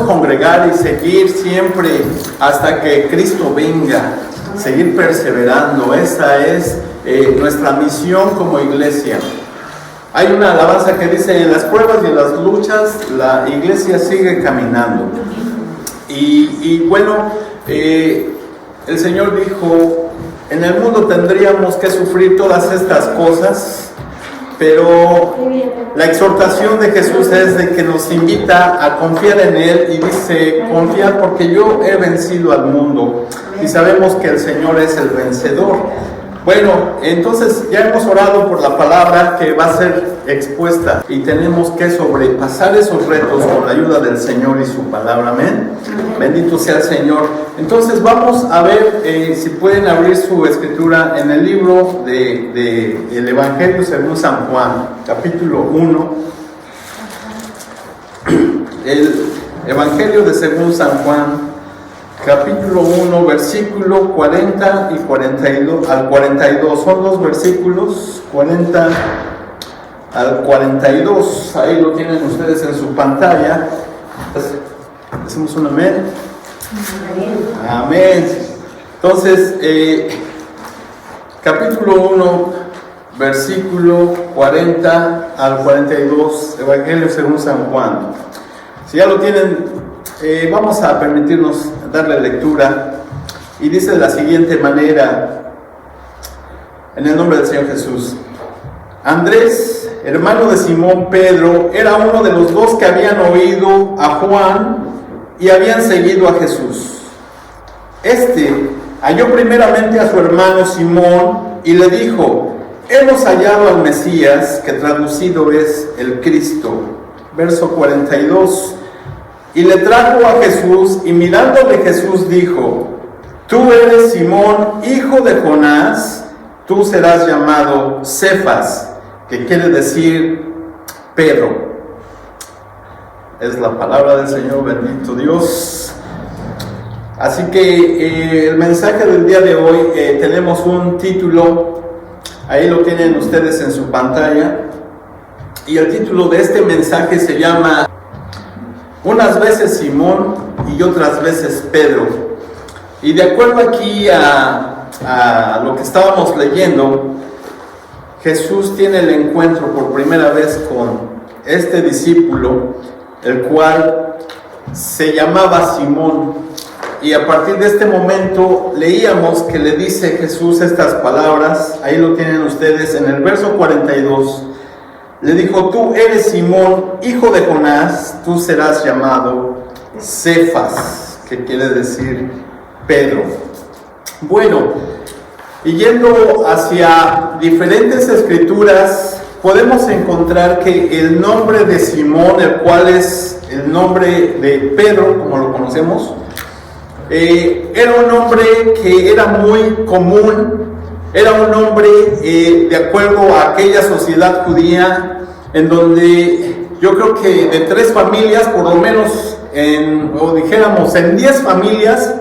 congregar y seguir siempre hasta que Cristo venga, seguir perseverando. Esa es nuestra misión como iglesia. Hay una alabanza que dice: en las pruebas y en las luchas la iglesia sigue caminando. Y bueno, el Señor dijo: en el mundo tendríamos que sufrir todas estas cosas, pero la exhortación de Jesús es de que nos invita a confiar en Él, y dice: confiar porque yo he vencido al mundo, y sabemos que el Señor es el vencedor. Bueno, entonces ya hemos orado por la palabra que va a ser expuesta, y tenemos que sobrepasar esos retos con la ayuda del Señor y su palabra. Amén. Bendito sea el Señor. Entonces vamos a ver si pueden abrir su escritura en el libro del Evangelio según San Juan, capítulo 1. El Evangelio de según San Juan, capítulo 1, versículo 40 y 42 al 42. Son dos versículos, 40 al 42. Ahí lo tienen ustedes en su pantalla. Decimos un amén. Amén. Entonces, capítulo 1, versículo 40 al 42, Evangelio según San Juan. Si ya lo tienen, vamos a permitirnos darle lectura, y dice de la siguiente manera, en el nombre del Señor Jesús: Andrés, hermano de Simón Pedro, era uno de los dos que habían oído a Juan y habían seguido a Jesús. Este halló primeramente a su hermano Simón y le dijo: hemos hallado al Mesías, que traducido es el Cristo. Verso 42. Y le trajo a Jesús, y mirándole Jesús dijo: tú eres Simón, hijo de Jonás, tú serás llamado Cefas, que quiere decir Pedro. Es la palabra del Señor, bendito Dios. Así que el mensaje del día de hoy, tenemos un título, ahí lo tienen ustedes en su pantalla, y el título de este mensaje se llama: unas veces Simón y otras veces Pedro. Y de acuerdo aquí a lo que estábamos leyendo, Jesús tiene el encuentro por primera vez con este discípulo, el cual se llamaba Simón. Y a partir de este momento leíamos que le dice Jesús estas palabras, ahí lo tienen ustedes en el verso 42. Le dijo: tú eres Simón, hijo de Jonás, tú serás llamado Cefas, que quiere decir Pedro. Bueno, y yendo hacia diferentes escrituras, podemos encontrar que el nombre de Simón, el cual es el nombre de Pedro, como lo conocemos, era un nombre que era muy común. Era un nombre de acuerdo a aquella sociedad judía, en donde yo creo que de 3 familias, por lo menos, o dijéramos en 10 familias,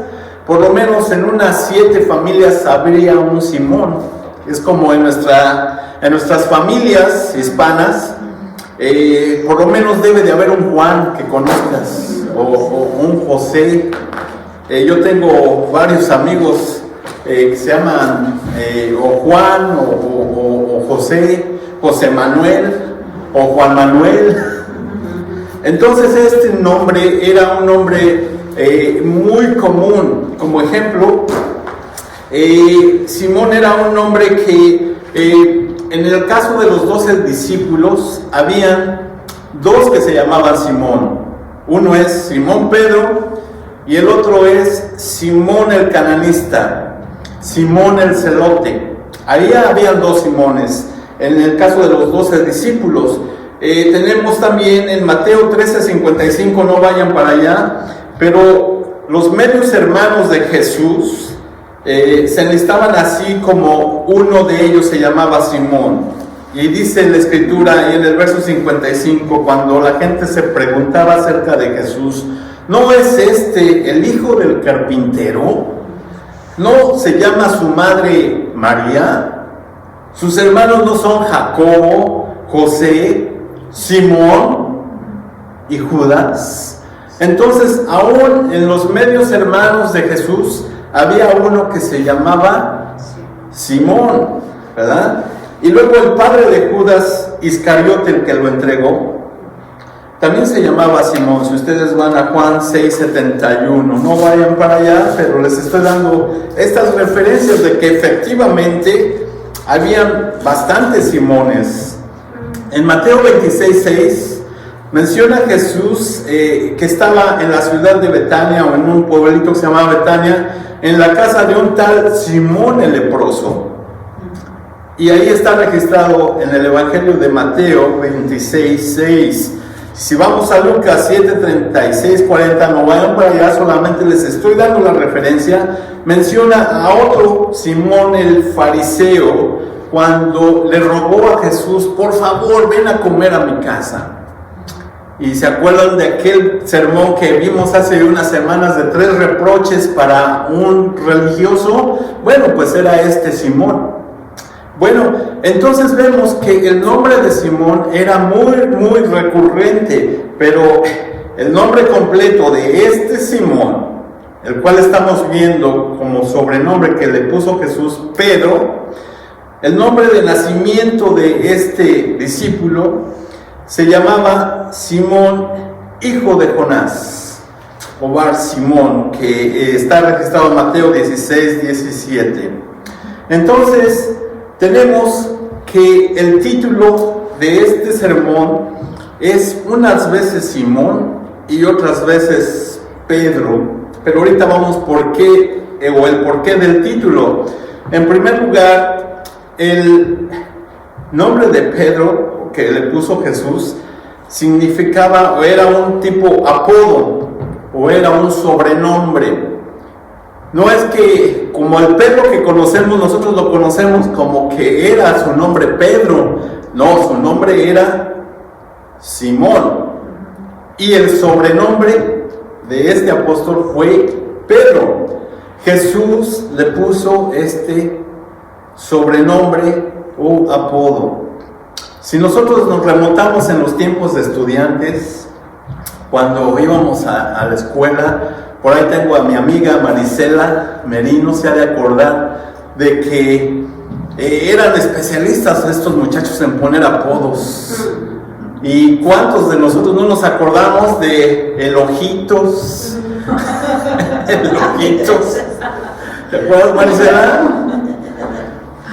por lo menos en unas 7 familias habría un Simón. Es como en nuestras familias hispanas, por lo menos debe de haber un Juan que conozcas, o un José. Yo tengo varios amigos que se llaman o Juan, o José, José Manuel, o Juan Manuel. Entonces este nombre era un nombre muy común. Como ejemplo, Simón era un nombre que en el caso de los 12 discípulos, habían 2 que se llamaban Simón. Uno es Simón Pedro y el otro es Simón el cananista, Simón el celote. Ahí habían 2 Simones. En el caso de los 12 discípulos, tenemos también en Mateo 13:55, no vayan para allá, pero los medios hermanos de Jesús se enlistaban así, como uno de ellos se llamaba Simón. Y dice en la escritura, y en el verso 55, cuando la gente se preguntaba acerca de Jesús: ¿no es este el hijo del carpintero? ¿No se llama su madre María? ¿Sus hermanos no son Jacobo, José, Simón y Judas? Entonces, aún en los medios hermanos de Jesús, había uno que se llamaba Simón, ¿verdad? Y luego el padre de Judas, Iscariote, el que lo entregó, también se llamaba Simón. Si ustedes van a Juan 6:71, no vayan para allá, pero les estoy dando estas referencias de que efectivamente habían bastantes Simones. En Mateo 26:6 menciona Jesús que estaba en la ciudad de Betania, o en un pueblito que se llamaba Betania, en la casa de un tal Simón el leproso. Y ahí está registrado en el Evangelio de Mateo 26:6. Si vamos a Lucas 7:36, 40, no vayan para allá, solamente les estoy dando la referencia. Menciona a otro Simón el fariseo, cuando le rogó a Jesús: por favor, ven a comer a mi casa. Y se acuerdan de aquel sermón que vimos hace unas semanas de 3 reproches para un religioso. Bueno, pues era este Simón. Bueno, entonces vemos que el nombre de Simón era muy recurrente, pero el nombre completo de este Simón, el cual estamos viendo como sobrenombre que le puso Jesús, Pedro, el nombre de nacimiento de este discípulo se llamaba Simón, hijo de Jonás, o Bar Simón, que está registrado en Mateo 16:17. Entonces, tenemos que el título de este sermón es unas veces Simón y otras veces Pedro, pero ahorita vamos por qué, o el porqué del título. En primer lugar, el nombre de Pedro que le puso Jesús significaba, o era un tipo apodo, o era un sobrenombre. No es que como el Pedro que conocemos, nosotros lo conocemos como que era su nombre Pedro. No, su nombre era Simón. Y el sobrenombre de este apóstol fue Pedro. Jesús le puso este sobrenombre o apodo. Si nosotros nos remontamos en los tiempos de estudiantes, cuando íbamos a la escuela, por ahí tengo a mi amiga Marisela Merino, se ha de acordar de que eran especialistas estos muchachos en poner apodos. ¿Y cuántos de nosotros no nos acordamos de el Ojitos? El Ojitos. ¿Te acuerdas, Marisela?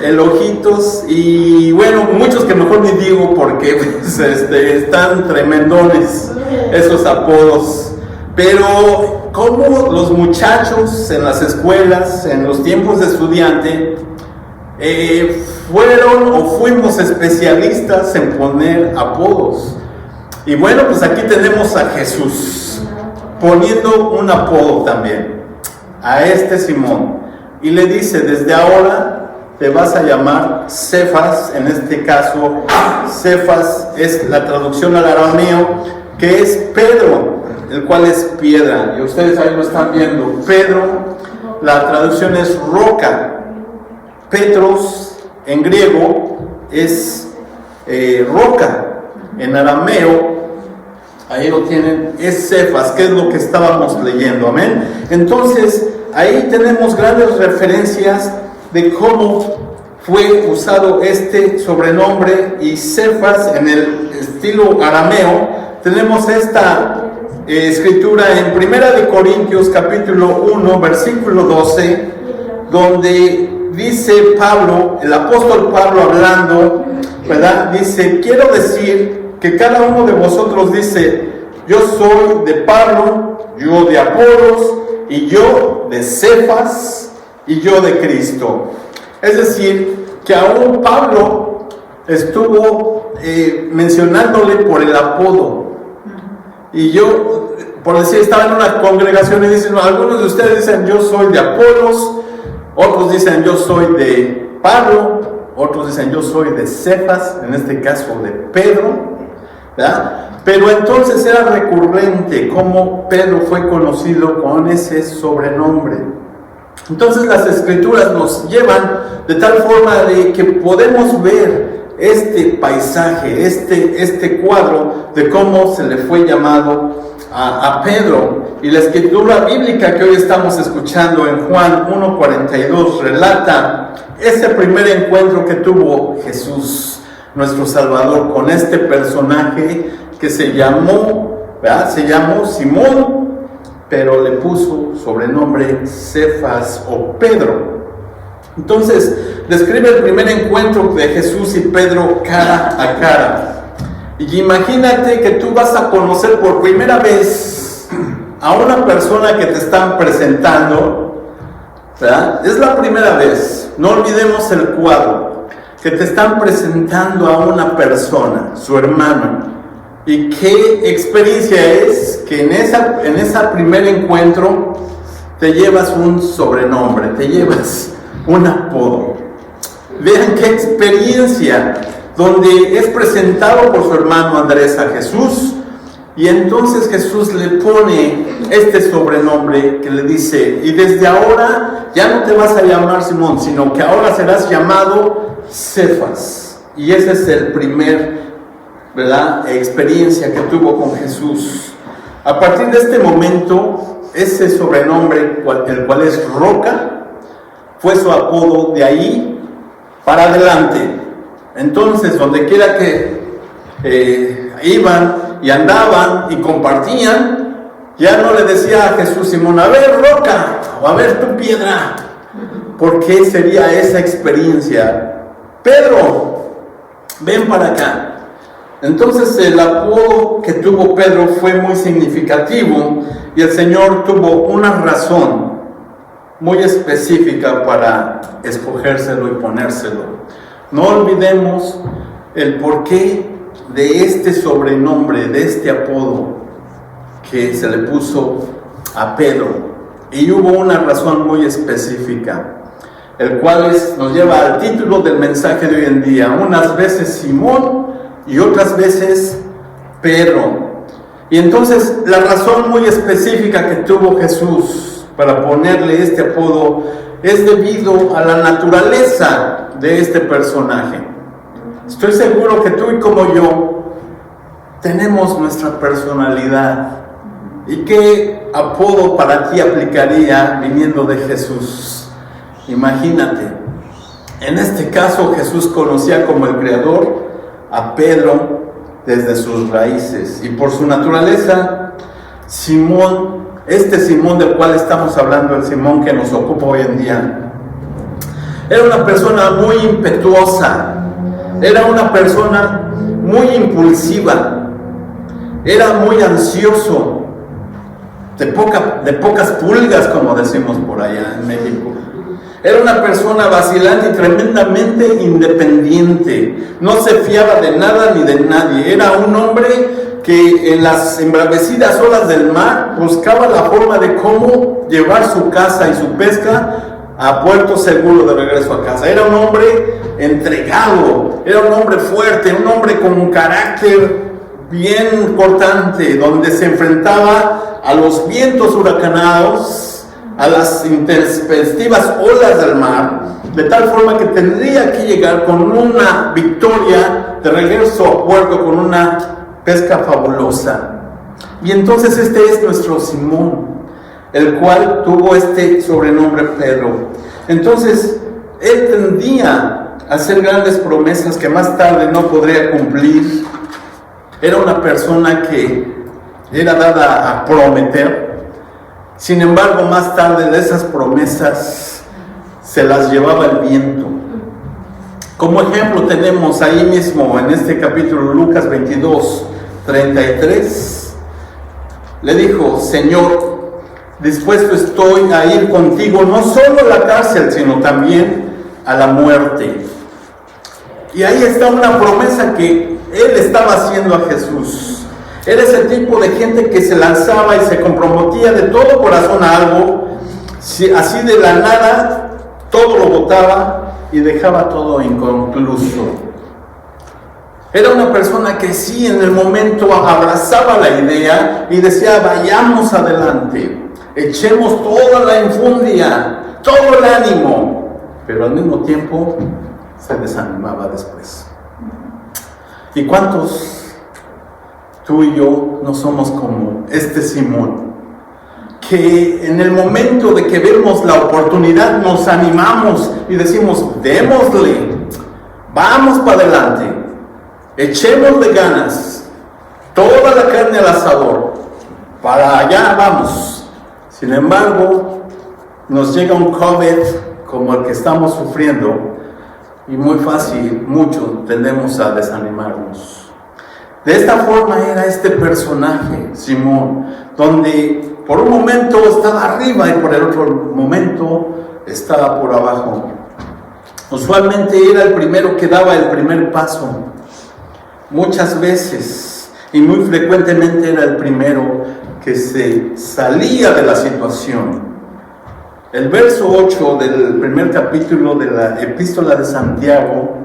El Ojitos. Y bueno, muchos que mejor ni digo porque pues, están tremendones esos apodos. Pero como los muchachos en las escuelas, en los tiempos de estudiante, fueron o fuimos especialistas en poner apodos. Y bueno, pues aquí tenemos a Jesús poniendo un apodo también a este Simón. Y le dice: desde ahora te vas a llamar Cefas. En este caso, Cefas es la traducción al arameo, que es Pedro, el cual es piedra, y ustedes ahí lo están viendo. Pedro, la traducción es roca. Petros en griego es roca. En arameo, ahí lo tienen, es Cefas, que es lo que estábamos leyendo, amén. Entonces, ahí tenemos grandes referencias de cómo fue usado este sobrenombre. Y Cefas, en el estilo arameo, tenemos esta escritura en 1 Corintios capítulo 1 versículo 12, donde dice Pablo, el apóstol Pablo hablando, ¿verdad? Dice: quiero decir que cada uno de vosotros dice: yo soy de Pablo, yo de Apolos, y yo de Cefas, y yo de Cristo. Es decir, que aún Pablo estuvo mencionándole por el apodo. Y yo, por decir, estaba en una congregación y dicen, algunos de ustedes dicen: yo soy de Apolos, otros dicen: yo soy de Pablo, otros dicen: yo soy de Cefas, en este caso de Pedro, ¿verdad? Pero entonces era recurrente cómo Pedro fue conocido con ese sobrenombre. Entonces las escrituras nos llevan de tal forma de que podemos ver este paisaje, este cuadro de cómo se le fue llamado a Pedro. Y la escritura bíblica que hoy estamos escuchando en Juan 1:42 relata ese primer encuentro que tuvo Jesús, nuestro Salvador, con este personaje que se llamó Simón, pero le puso sobrenombre Cefas o Pedro. Entonces describe el primer encuentro de Jesús y Pedro cara a cara. Y imagínate que tú vas a conocer por primera vez a una persona que te están presentando, ¿verdad? Es la primera vez. No olvidemos el cuadro, que te están presentando a una persona, su hermano. Y qué experiencia es que en ese primer encuentro te llevas un sobrenombre, te llevas un apodo. Vean qué experiencia, donde es presentado por su hermano Andrés a Jesús, y entonces Jesús le pone este sobrenombre que le dice: y desde ahora ya no te vas a llamar Simón, sino que ahora serás llamado Cefas. Y ese es el primer, ¿verdad?, experiencia que tuvo con Jesús. A partir de este momento, ese sobrenombre, el cual es Roca, fue su apodo de ahí para adelante. Entonces, donde quiera que iban y andaban y compartían, ya no le decía a Jesús Simón: a ver, roca, o a ver tu piedra, porque sería esa experiencia: Pedro, ven para acá. Entonces el apodo que tuvo Pedro fue muy significativo, y el Señor tuvo una razón muy específica para escogérselo y ponérselo. No olvidemos el porqué de este sobrenombre, de este apodo que se le puso a Pedro. Y hubo una razón muy específica, el cual nos lleva al título del mensaje de hoy en día: unas veces Simón y otras veces Pedro. Y entonces la razón muy específica que tuvo Jesús para ponerle este apodo es debido a la naturaleza de este personaje. Estoy seguro que tú y como yo tenemos nuestra personalidad. ¿Y qué apodo para ti aplicaría viniendo de Jesús? Imagínate, en este caso Jesús conocía como el Creador a Pedro desde sus raíces, y por su naturaleza, Simón, este Simón del cual estamos hablando, el Simón que nos ocupa hoy en día, era una persona muy impetuosa, era una persona muy impulsiva, era muy ansioso, de pocas pulgas, como decimos por allá en México. Era una persona vacilante y tremendamente independiente. No se fiaba de nada ni de nadie. Era un hombre que en las embravecidas olas del mar buscaba la forma de cómo llevar su caza y su pesca a puerto seguro de regreso a casa. Era un hombre entregado, era un hombre fuerte, un hombre con un carácter bien cortante, donde se enfrentaba a los vientos huracanados, a las intempestivas olas del mar, de tal forma que tendría que llegar con una victoria de regreso a puerto, con una pesca fabulosa. Y entonces este es nuestro Simón, el cual tuvo este sobrenombre Pedro. Entonces él tendía a hacer grandes promesas que más tarde no podría cumplir. Era una persona que era dada a prometer. Sin embargo, más tarde de esas promesas se las llevaba el viento. Como ejemplo tenemos ahí mismo en este capítulo, Lucas 22:33, le dijo: Señor, dispuesto estoy a ir contigo no solo a la cárcel, sino también a la muerte. Y ahí está una promesa que él estaba haciendo a Jesús. Era ese tipo de gente que se lanzaba y se comprometía de todo corazón a algo, así de la nada, todo lo botaba y dejaba todo inconcluso. Era una persona que sí, en el momento abrazaba la idea y decía: vayamos adelante, echemos toda la infundia, todo el ánimo, pero al mismo tiempo se desanimaba después. ¿Y cuántos tú y yo no somos como este Simón? Que en el momento de que vemos la oportunidad nos animamos y decimos, démosle, vamos para adelante, echémosle ganas, toda la carne al asador, para allá vamos. Sin embargo, nos llega un COVID como el que estamos sufriendo y muy fácil, muchos tendemos a desanimarnos. De esta forma era este personaje, Simón, donde por un momento estaba arriba y por el otro momento estaba por abajo. Usualmente era el primero que daba el primer paso. Muchas veces y muy frecuentemente era el primero que se salía de la situación. El verso 8 del primer capítulo de la epístola de Santiago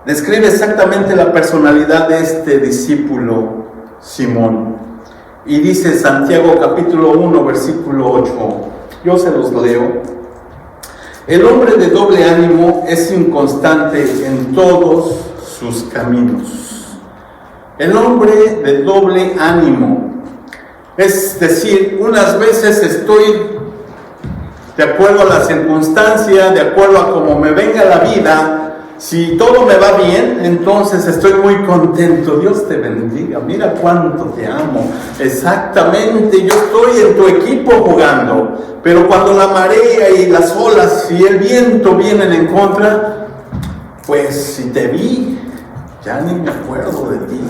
describe exactamente la personalidad de este discípulo Simón. Y dice Santiago capítulo 1 versículo 8, yo se los leo. El hombre de doble ánimo es inconstante en todos sus caminos. El hombre de doble ánimo, es decir, unas veces estoy de acuerdo a la circunstancia, de acuerdo a cómo me venga la vida. Si todo me va bien, entonces estoy muy contento. Dios te bendiga, mira cuánto te amo. Exactamente, yo estoy en tu equipo jugando. Pero cuando la marea y las olas y el viento vienen en contra, pues si te vi, ya ni me acuerdo de ti.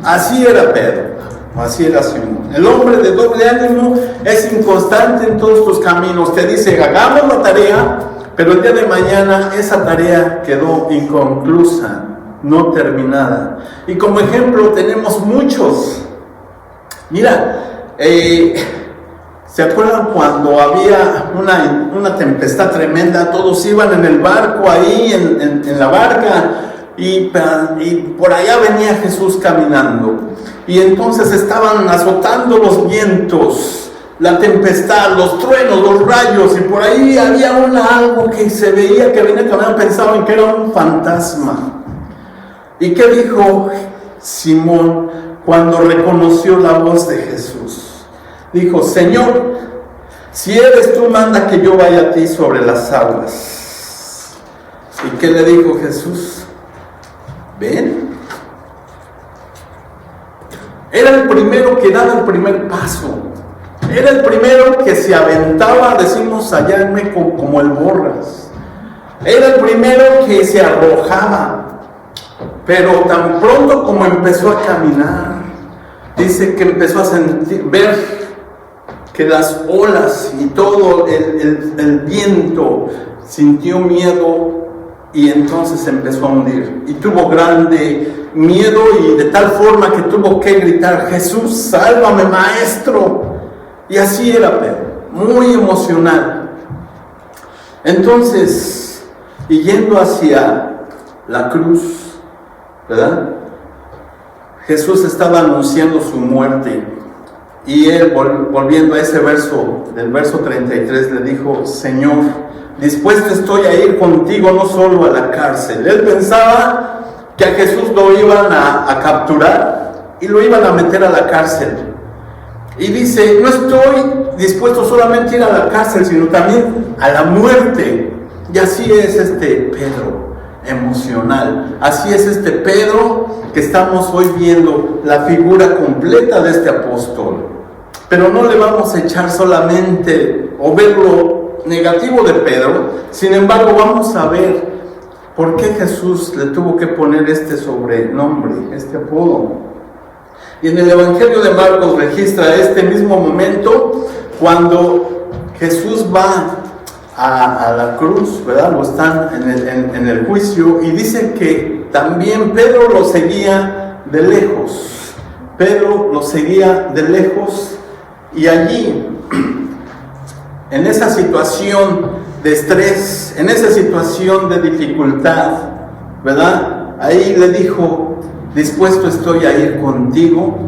Así era Pedro. Así era Simón. El hombre de doble ánimo es inconstante en todos tus caminos. Te dice, hagamos la tarea, pero el día de mañana esa tarea quedó inconclusa, no terminada. Y como ejemplo tenemos muchos. Mira, ¿se acuerdan cuando había una tempestad tremenda? Todos iban en el barco ahí, en la barca, y por allá venía Jesús caminando. Y entonces estaban azotando los vientos, la tempestad, los truenos, los rayos, y por ahí había algo que se veía que venía caminando, pensaban que era un fantasma. ¿Y qué dijo Simón cuando reconoció la voz de Jesús? Dijo, Señor, si eres tú, manda que yo vaya a ti sobre las aguas. ¿Y qué le dijo Jesús? Ven. Era el primero que daba el primer paso. Era el primero que se aventaba, decimos allá en México, como el borras. Era el primero que se arrojaba. Pero tan pronto como empezó a caminar, dice que empezó a ver que las olas y todo el viento sintió miedo y entonces empezó a hundir. Y tuvo grande miedo y de tal forma que tuvo que gritar, Jesús, sálvame, maestro. Y así era Pedro, muy emocional. Entonces, y yendo hacia la cruz, ¿verdad? Jesús estaba anunciando su muerte. Y él, volviendo a ese verso, del verso 33, le dijo, Señor, dispuesto estoy a ir contigo no solo a la cárcel. Él pensaba que a Jesús lo iban a capturar y lo iban a meter a la cárcel. Y dice, no estoy dispuesto solamente a ir a la cárcel, sino también a la muerte. Y así es este Pedro emocional. Así es este Pedro que estamos hoy viendo, la figura completa de este apóstol. Pero no le vamos a echar solamente o ver lo negativo de Pedro. Sin embargo, vamos a ver por qué Jesús le tuvo que poner este sobrenombre, este apodo. Y en el Evangelio de Marcos registra este mismo momento cuando Jesús va a la cruz, ¿verdad? Lo están en el juicio, y dice que también Pedro lo seguía de lejos. Pedro lo seguía de lejos, y allí, en esa situación de estrés, en esa situación de dificultad, ¿verdad? Ahí le dijo, dispuesto estoy a ir contigo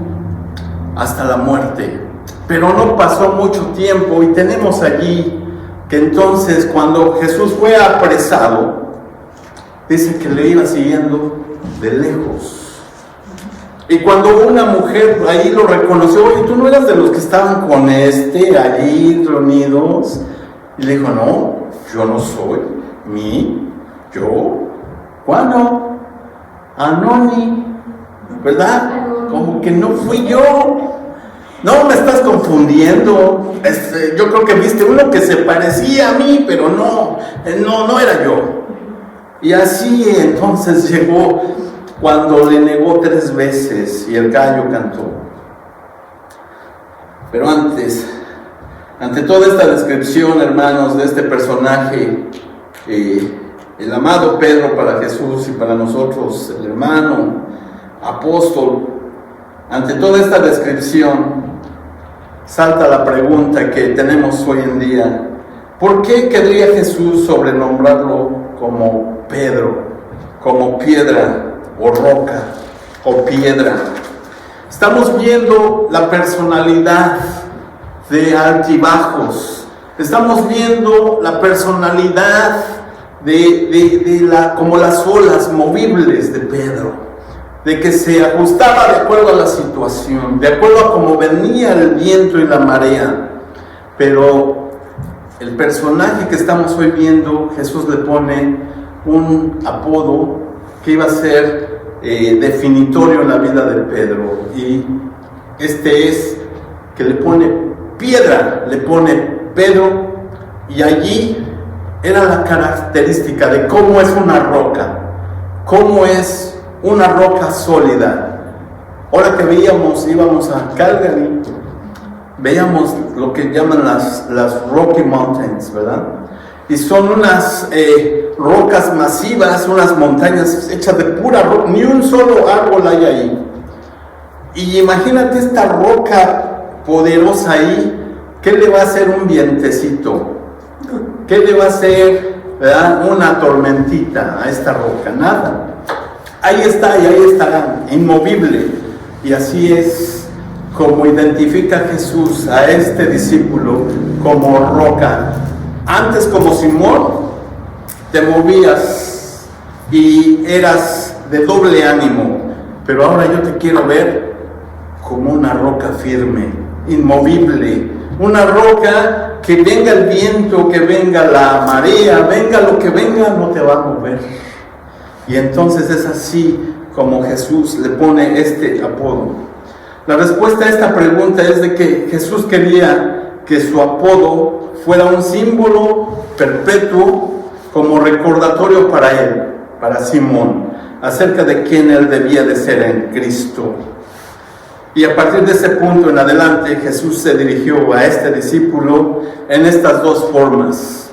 hasta la muerte. Pero no pasó mucho tiempo y tenemos allí que entonces cuando Jesús fue apresado, dice que le iba siguiendo de lejos. Y cuando una mujer ahí lo reconoció, oye, ¿tú no eras de los que estaban con allí reunidos? Y le dijo, no, yo no soy. ¿Yo? ¿Cuándo? Anoni, ¿verdad? Como que no fui yo. No, me estás confundiendo. Yo creo que viste uno que se parecía a mí, pero no era yo. Y así entonces llegó cuando le negó 3 veces y el gallo cantó. Pero ante toda esta descripción, hermanos, de este personaje, el amado Pedro para Jesús y para nosotros, el hermano, apóstol, ante toda esta descripción, salta la pregunta que tenemos hoy en día: ¿por qué querría Jesús sobrenombrarlo como Pedro, como piedra o roca o piedra? Estamos viendo la personalidad de altibajos, estamos viendo la personalidad como las olas movibles de Pedro, de que se ajustaba de acuerdo a la situación, de acuerdo a cómo venía el viento y la marea. Pero el personaje que estamos hoy viendo, Jesús le pone un apodo que iba a ser definitorio en la vida de Pedro, y este es que le pone piedra, le pone Pedro, y allí era la característica de cómo es una roca, cómo es una roca sólida. Ahora que íbamos a Calgary, veíamos lo que llaman las Rocky Mountains, ¿verdad? Y son unas rocas masivas, unas montañas hechas de pura roca, ni un solo árbol hay ahí. Y imagínate esta roca poderosa ahí, ¿qué le va a hacer un vientecito? ¿Qué le va a hacer, verdad, una tormentita a esta roca? Nada. Ahí está y ahí estará, inmovible. Y así es como identifica Jesús a este discípulo como roca. Antes, como Simón, te movías y eras de doble ánimo, pero ahora yo te quiero ver como una roca firme, inmovible, una roca que venga el viento, que venga la marea, venga lo que venga, no te va a mover. Y entonces es así como Jesús le pone este apodo. La respuesta a esta pregunta es de que Jesús quería que su apodo fuera un símbolo perpetuo como recordatorio para él, para Simón, acerca de quién él debía de ser en Cristo. Y a partir de ese punto en adelante, Jesús se dirigió a este discípulo en estas 2 formas,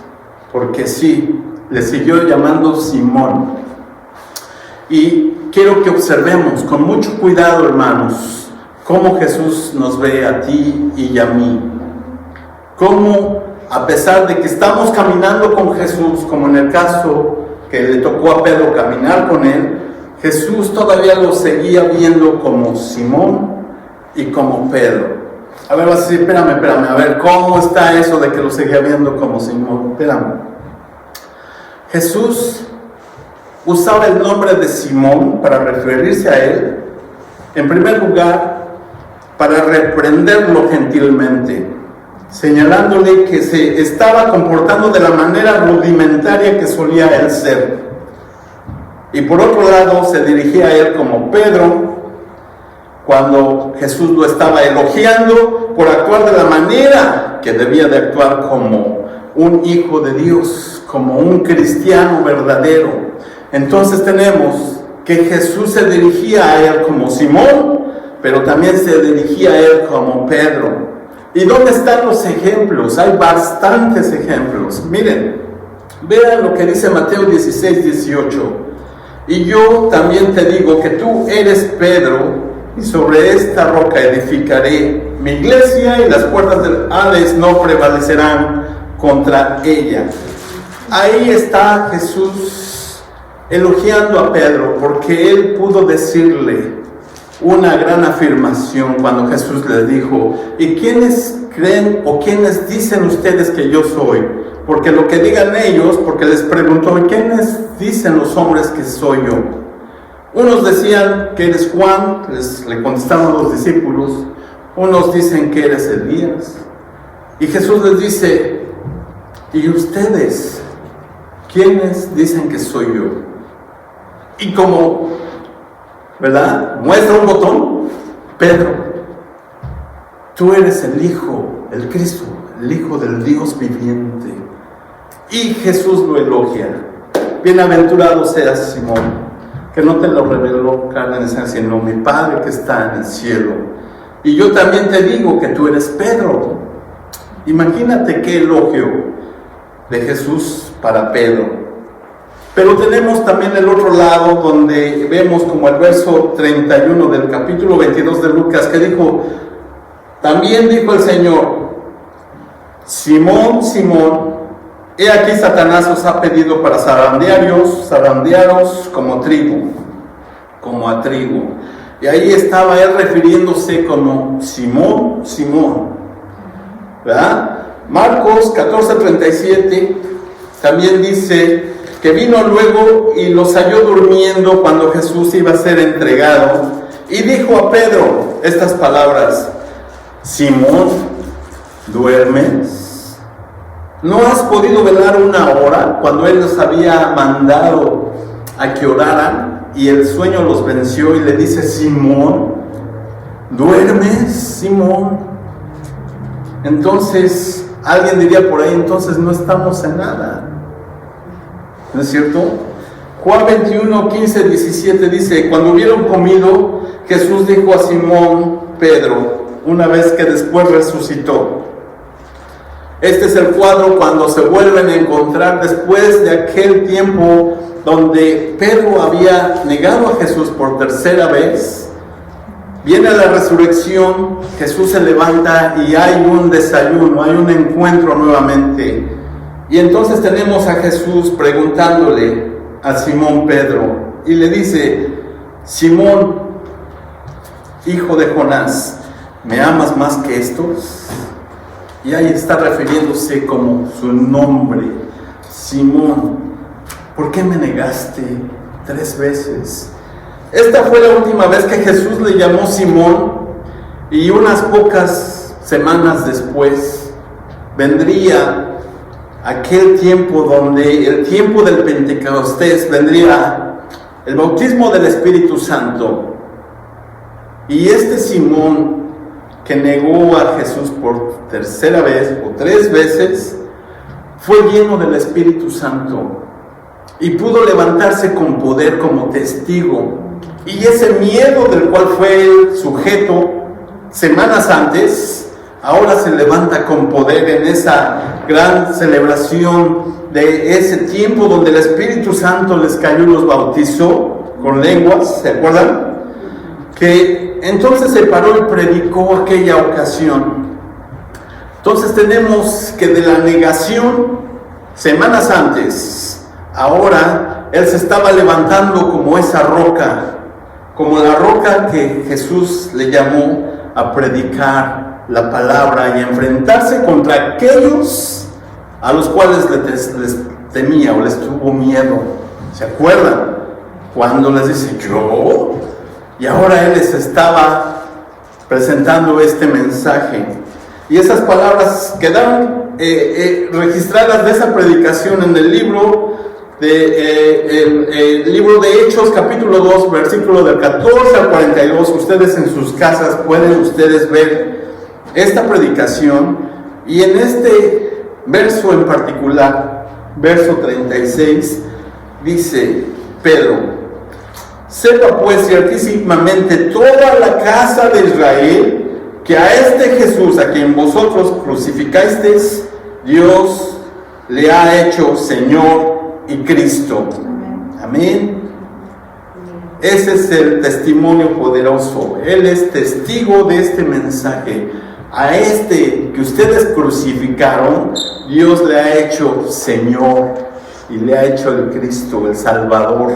porque sí, le siguió llamando Simón. Y quiero que observemos con mucho cuidado, hermanos, cómo Jesús nos ve a ti y a mí. Cómo, a pesar de que estamos caminando con Jesús, como en el caso que le tocó a Pedro caminar con él, Jesús todavía lo seguía viendo como Simón y como Pedro. A ver, vas a decir, espérame, a ver, ¿cómo está eso de que lo seguía viendo como Simón? Espérame. Jesús usaba el nombre de Simón para referirse a él, en primer lugar, para reprenderlo gentilmente, señalándole que se estaba comportando de la manera rudimentaria que solía él ser. Y por otro lado, se dirigía a él como Pedro, cuando Jesús lo estaba elogiando por actuar de la manera que debía de actuar como un hijo de Dios, como un cristiano verdadero. Entonces tenemos que Jesús se dirigía a él como Simón, pero también se dirigía a él como Pedro. ¿Y dónde están los ejemplos? Hay bastantes ejemplos. Miren, vean lo que dice Mateo 16, 18. Y yo también te digo que tú eres Pedro, y sobre esta roca edificaré mi iglesia, y las puertas del Hades no prevalecerán contra ella. Ahí está Jesús elogiando a Pedro, porque él pudo decirle una gran afirmación cuando Jesús les dijo: ¿y quiénes creen o quiénes dicen ustedes que yo soy? Porque lo que digan ellos, porque les preguntó: ¿quiénes dicen los hombres que soy yo? Unos decían que eres Juan, le contestaron los discípulos. Unos dicen que eres Elías. Y Jesús les dice, ¿y ustedes quiénes dicen que soy yo? Y como, ¿verdad?, muestra un botón, Pedro, tú eres el Hijo, el Cristo, el Hijo del Dios viviente. Y Jesús lo elogia. Bienaventurado seas, Simón, que no te lo reveló carne ni sangre, sino mi Padre que está en el cielo. Y yo también te digo que tú eres Pedro. Imagínate qué elogio de Jesús para Pedro. Pero tenemos también el otro lado, donde vemos como el verso 31 del capítulo 22 de Lucas, que dijo, también dijo el Señor, Simón, Simón, he aquí Satanás os ha pedido para zarandearos como a trigo. Y ahí estaba él refiriéndose como Simón, Simón, ¿verdad? Marcos 14:37 también dice que vino luego y los halló durmiendo cuando Jesús iba a ser entregado, y dijo a Pedro estas palabras, Simón, ¿duermes? ¿No has podido velar una hora cuando Él los había mandado a que oraran y el sueño los venció? Y le dice, Simón, ¿duermes, Simón? Entonces, alguien diría por ahí, entonces no estamos en nada, ¿no es cierto? Juan 21, 15, 17 dice, cuando hubieron comido, Jesús dijo a Simón Pedro, una vez que después resucitó. Este es el cuadro cuando se vuelven a encontrar después de aquel tiempo donde Pedro había negado a Jesús por tercera vez. Viene la resurrección, Jesús se levanta y hay un desayuno, hay un encuentro nuevamente. Y entonces tenemos a Jesús preguntándole a Simón Pedro y le dice, Simón, hijo de Jonás, ¿me amas más que estos? Y ahí está refiriéndose como su nombre, Simón, ¿por qué me negaste 3 veces? Esta fue la última vez que Jesús le llamó Simón, y unas pocas semanas después vendría aquel tiempo donde el tiempo del Pentecostés vendría el bautismo del Espíritu Santo. Y este Simón que negó a Jesús por tercera vez o 3 veces, fue lleno del Espíritu Santo y pudo levantarse con poder como testigo. Y ese miedo del cual fue el sujeto semanas antes, ahora se levanta con poder en esa gran celebración de ese tiempo donde el Espíritu Santo les cayó y los bautizó con lenguas, ¿se acuerdan? Que entonces se paró y predicó aquella ocasión. Entonces tenemos que de la negación semanas antes, ahora Él se estaba levantando como esa roca, como la roca que Jesús le llamó a predicar la palabra y a enfrentarse contra aquellos a los cuales les temía o les tuvo miedo. ¿Se acuerdan? Cuando les dice, ¿yo? Y ahora Él les estaba presentando este mensaje. Y esas palabras quedaron registradas de esa predicación en el libro de Hechos, capítulo 2, versículo del 14 al 42. Ustedes en sus casas pueden ustedes ver esta predicación. Y en este verso en particular, verso 36, dice Pedro, sepa pues ciertísimamente toda la casa de Israel que a este Jesús a quien vosotros crucificasteis, Dios le ha hecho Señor y Cristo. Amén. Ese es el testimonio poderoso. Él es testigo de este mensaje. A este que ustedes crucificaron, Dios le ha hecho Señor y le ha hecho el Cristo, el Salvador.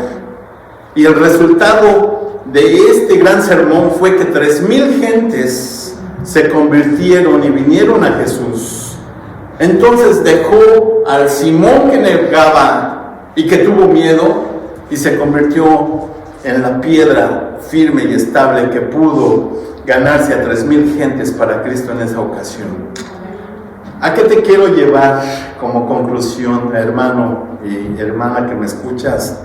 Y el resultado de este gran sermón fue que 3,000 gentes se convirtieron y vinieron a Jesús. Entonces dejó al Simón que negaba y que tuvo miedo y se convirtió en la piedra firme y estable que pudo ganarse a 3,000 gentes para Cristo en esa ocasión. ¿A qué te quiero llevar como conclusión, hermano y hermana que me escuchas?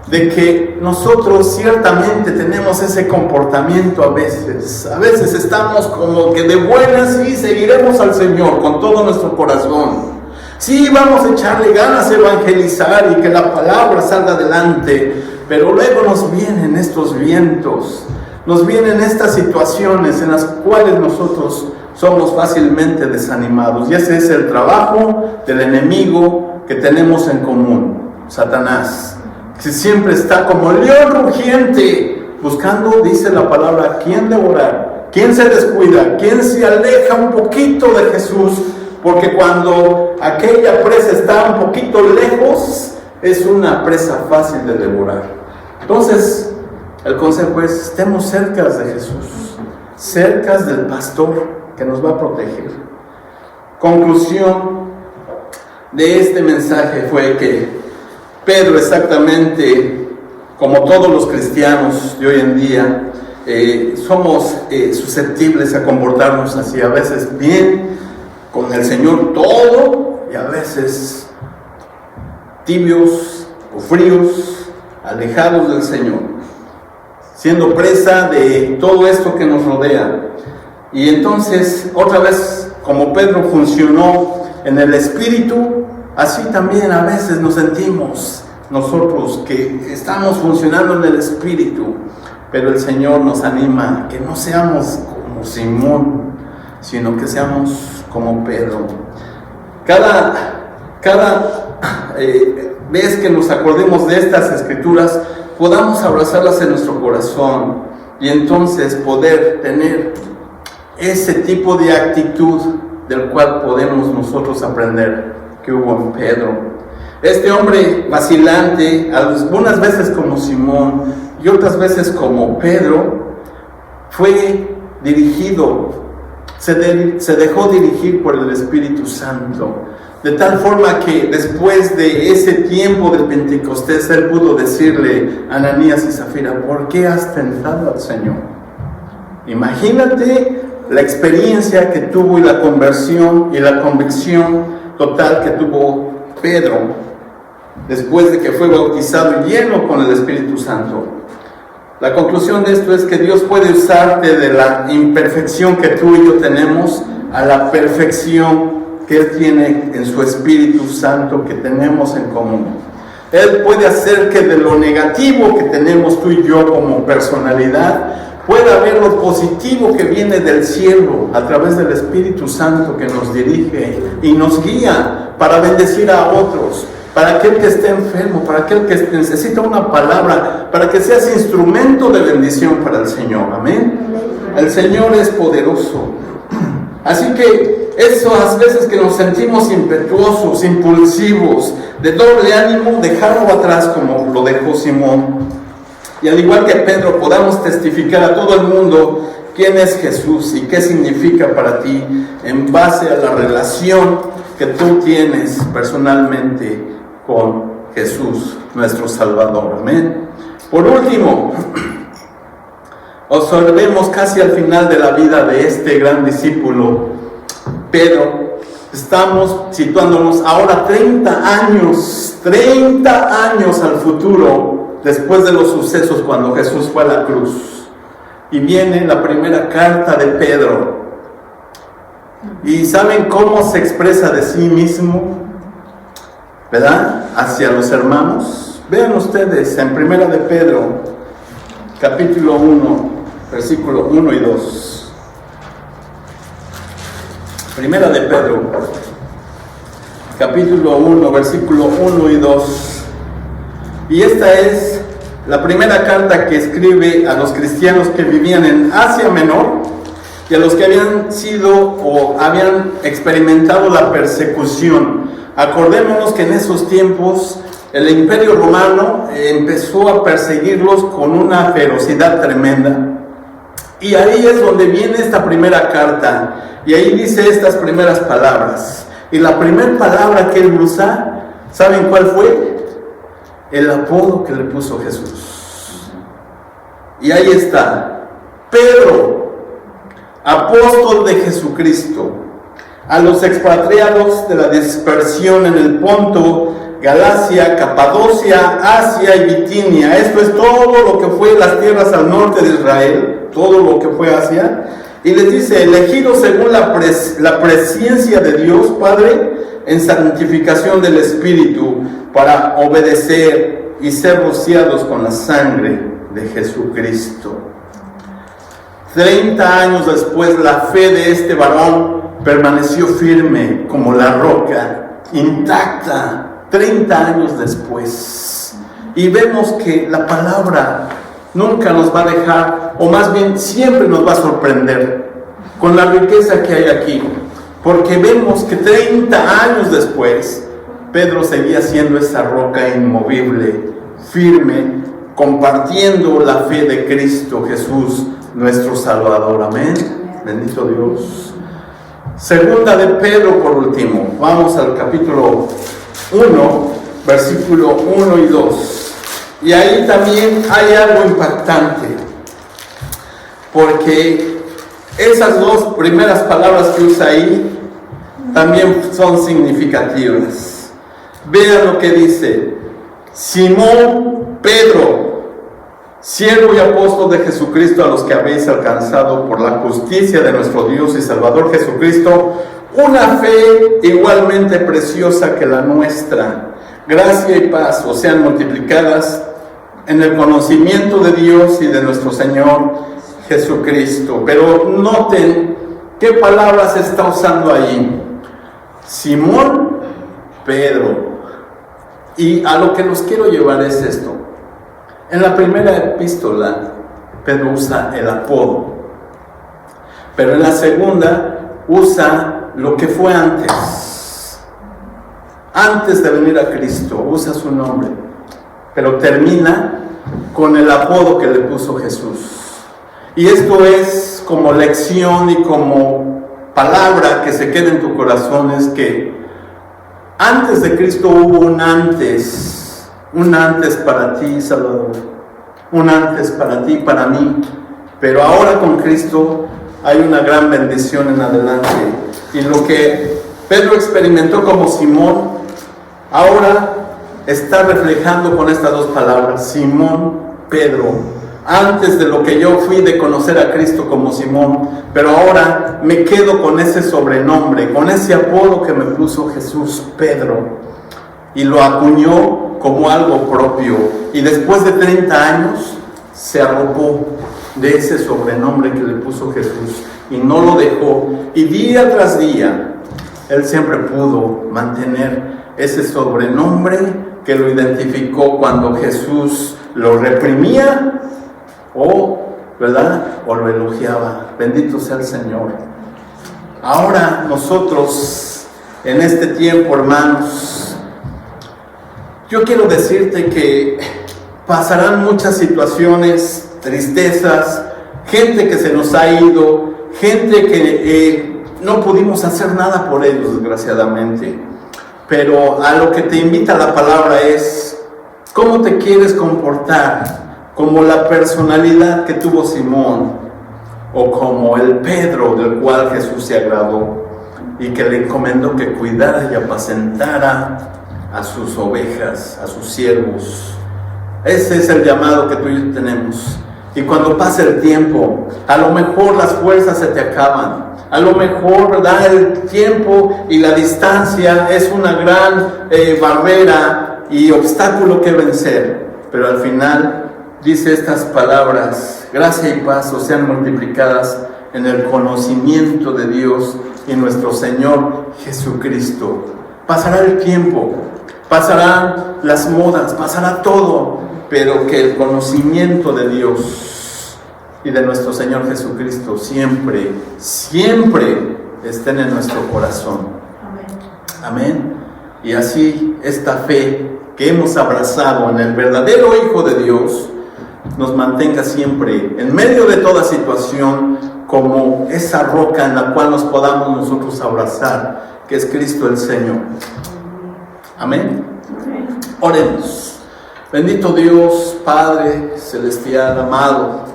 De que nosotros ciertamente tenemos ese comportamiento a veces estamos como que de buenas y seguiremos al Señor con todo nuestro corazón. Sí, vamos a echarle ganas a evangelizar y que la palabra salga adelante, pero luego nos vienen estos vientos, nos vienen estas situaciones en las cuales nosotros somos fácilmente desanimados, y ese es el trabajo del enemigo que tenemos en común, Satanás, que siempre está como león rugiente, buscando, dice la palabra, quién devorar, quién se descuida, quién se aleja un poquito de Jesús, porque cuando aquella presa está un poquito lejos, es una presa fácil de devorar. Entonces, el consejo es, estemos cerca de Jesús, cerca del pastor que nos va a proteger. Conclusión de este mensaje fue que Pedro, exactamente como todos los cristianos de hoy en día, somos susceptibles a comportarnos así, a veces bien con el Señor todo, y a veces tibios o fríos, alejados del Señor, siendo presa de todo esto que nos rodea. Y entonces, otra vez, como Pedro funcionó en el Espíritu, así también a veces nos sentimos nosotros que estamos funcionando en el Espíritu, pero el Señor nos anima que no seamos como Simón, sino que seamos como Pedro. Cada vez que nos acordemos de estas escrituras, podamos abrazarlas en nuestro corazón y entonces poder tener ese tipo de actitud del cual podemos nosotros aprender que hubo en Pedro. Este hombre vacilante, algunas veces como Simón y otras veces como Pedro, fue dirigido, se dejó dirigir por el Espíritu Santo, de tal forma que después de ese tiempo del Pentecostés, él pudo decirle a Ananías y Zafira, ¿por qué has tentado al Señor? Imagínate la experiencia que tuvo y la conversión y la convicción total que tuvo Pedro después de que fue bautizado y lleno con el Espíritu Santo. La conclusión de esto es que Dios puede usarte de la imperfección que tú y yo tenemos a la perfección que Él tiene en su Espíritu Santo que tenemos en común. Él puede hacer que de lo negativo que tenemos tú y yo como personalidad, pueda haber lo positivo que viene del cielo a través del Espíritu Santo que nos dirige y nos guía para bendecir a otros, para aquel que esté enfermo, para aquel que necesita una palabra, para que seas instrumento de bendición para el Señor. Amén. El Señor es poderoso. Así que esas veces que nos sentimos impetuosos, impulsivos, de doble ánimo, dejarlo atrás como lo dejó Simón. Y al igual que Pedro, podamos testificar a todo el mundo quién es Jesús y qué significa para ti en base a la relación que tú tienes personalmente con Jesús, nuestro Salvador. Amén. Por último, observemos casi al final de la vida de este gran discípulo, Pedro. Estamos situándonos ahora 30 años al futuro, después de los sucesos cuando Jesús fue a la cruz. Y viene la primera carta de Pedro. ¿Y saben cómo se expresa de sí mismo? ¿Verdad? Hacia los hermanos. Vean ustedes en Primera de Pedro, capítulo 1, versículo 1 y 2. Primera de Pedro, capítulo 1, versículo 1 y 2. Y esta es la primera carta que escribe a los cristianos que vivían en Asia Menor y a los que habían sido o habían experimentado la persecución. Acordémonos que en esos tiempos el Imperio Romano empezó a perseguirlos con una ferocidad tremenda. Y ahí es donde viene esta primera carta. Y ahí dice estas primeras palabras. Y la primera palabra que él usa, ¿saben cuál fue? El apodo que le puso Jesús. Y ahí está, Pedro, apóstol de Jesucristo, a los expatriados de la dispersión en el Ponto, Galacia, Capadocia, Asia y Bitinia. Esto es todo lo que fue las tierras al norte de Israel, todo lo que fue Asia. Y les dice, elegidos según la presciencia de Dios Padre, en santificación del Espíritu, para obedecer y ser rociados con la sangre de Jesucristo. 30 años después, la fe de este varón permaneció firme como la roca, intacta, 30 años después. Y vemos que la palabra nunca nos va a dejar, o más bien siempre nos va a sorprender con la riqueza que hay aquí, porque vemos que 30 años después, Pedro seguía siendo esa roca inmovible, firme, compartiendo la fe de Cristo Jesús, nuestro Salvador. Amén. Bendito Dios. Segunda de Pedro, por último. Vamos al capítulo 1, versículo 1 y 2. Y ahí también hay algo impactante, porque esas dos primeras palabras que usa ahí también son significativas. Vean lo que dice: Simón Pedro, siervo y apóstol de Jesucristo, a los que habéis alcanzado por la justicia de nuestro Dios y Salvador Jesucristo una fe igualmente preciosa que la nuestra. Gracia y paz os sean multiplicadas en el conocimiento de Dios y de nuestro Señor Jesucristo. Pero noten qué palabras está usando allí: Simón Pedro. Y a lo que los quiero llevar es esto. En la primera epístola, Pedro usa el apodo, pero en la segunda usa lo que fue antes de venir a Cristo, usa su nombre, pero termina con el apodo que le puso Jesús. Y esto es como lección y como palabra que se queda en tu corazón, es que antes de Cristo hubo un antes para ti, Salvador, un antes para ti, para mí, pero ahora con Cristo hay una gran bendición en adelante. Y lo que Pedro experimentó como Simón, ahora está reflejando con estas dos palabras: Simón Pedro. Antes de lo que yo fui de conocer a Cristo como Simón, pero ahora me quedo con ese sobrenombre, con ese apodo que me puso Jesús, Pedro, y lo acuñó como algo propio. Y después de 30 años se arropó de ese sobrenombre que le puso Jesús y no lo dejó. Y día tras día él siempre pudo mantener ese sobrenombre que lo identificó cuando Jesús lo reprimía ¿verdad? O lo elogiaba. Bendito sea el Señor. Ahora nosotros, en este tiempo, hermanos, yo quiero decirte que pasarán muchas situaciones, tristezas, gente que se nos ha ido, gente que no pudimos hacer nada por ellos, desgraciadamente. Pero a lo que te invita la palabra es: ¿cómo te quieres comportar? Como la personalidad que tuvo Simón, o como el Pedro del cual Jesús se agradó y que le encomendó que cuidara y apacentara a sus ovejas, a sus siervos. Ese es el llamado que tú y yo tenemos. Y cuando pase el tiempo, a lo mejor las fuerzas se te acaban, a lo mejor, ¿verdad?, el tiempo y la distancia es una gran barrera y obstáculo que vencer, pero al final dice estas palabras: gracia y paz os sean multiplicadas en el conocimiento de Dios y nuestro Señor Jesucristo. Pasará el tiempo, pasarán las modas, pasará todo, pero que el conocimiento de Dios y de nuestro Señor Jesucristo siempre, siempre estén en nuestro corazón. Amén. Y así esta fe que hemos abrazado en el verdadero Hijo de Dios nos mantenga siempre en medio de toda situación como esa roca en la cual nos podamos nosotros abrazar, que es Cristo el Señor. Amén. Oremos. Bendito Dios, Padre celestial, amado,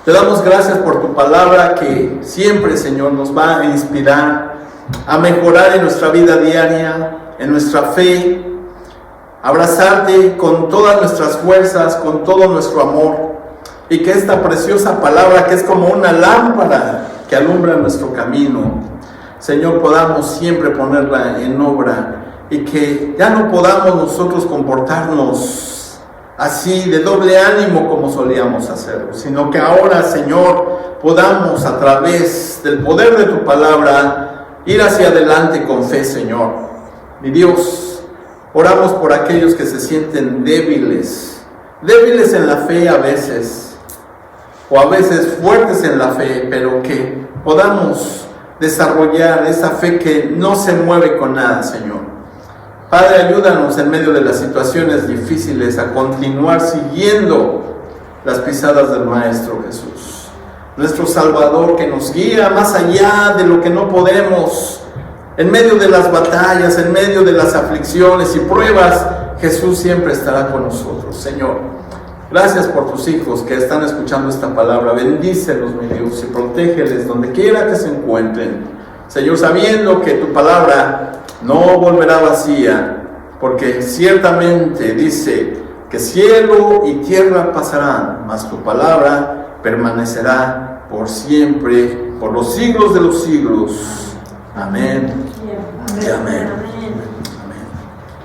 Te damos gracias por tu palabra que siempre, Señor, nos va a inspirar a mejorar en nuestra vida diaria, en nuestra fe, abrazarte con todas nuestras fuerzas, con todo nuestro amor, y que esta preciosa palabra, que es como una lámpara que alumbra nuestro camino, Señor, podamos siempre ponerla en obra, y que ya no podamos nosotros comportarnos así de doble ánimo como solíamos hacerlo, sino que ahora, Señor, podamos a través del poder de tu palabra ir hacia adelante con fe, Señor. Mi Dios, oramos por aquellos que se sienten débiles en la fe a veces, o a veces fuertes en la fe, pero que podamos desarrollar esa fe que no se mueve con nada, Señor. Padre, ayúdanos en medio de las situaciones difíciles a continuar siguiendo las pisadas del Maestro Jesús, nuestro Salvador, que nos guía más allá de lo que no podemos. En medio de las batallas, en medio de las aflicciones y pruebas, Jesús siempre estará con nosotros, Señor. Gracias por tus hijos que están escuchando esta palabra. Bendícelos, mi Dios, y protégeles donde quiera que se encuentren, Señor, sabiendo que tu palabra no volverá vacía, porque ciertamente dice que cielo y tierra pasarán, mas tu palabra permanecerá por siempre, por los siglos de los siglos. Amén y amén.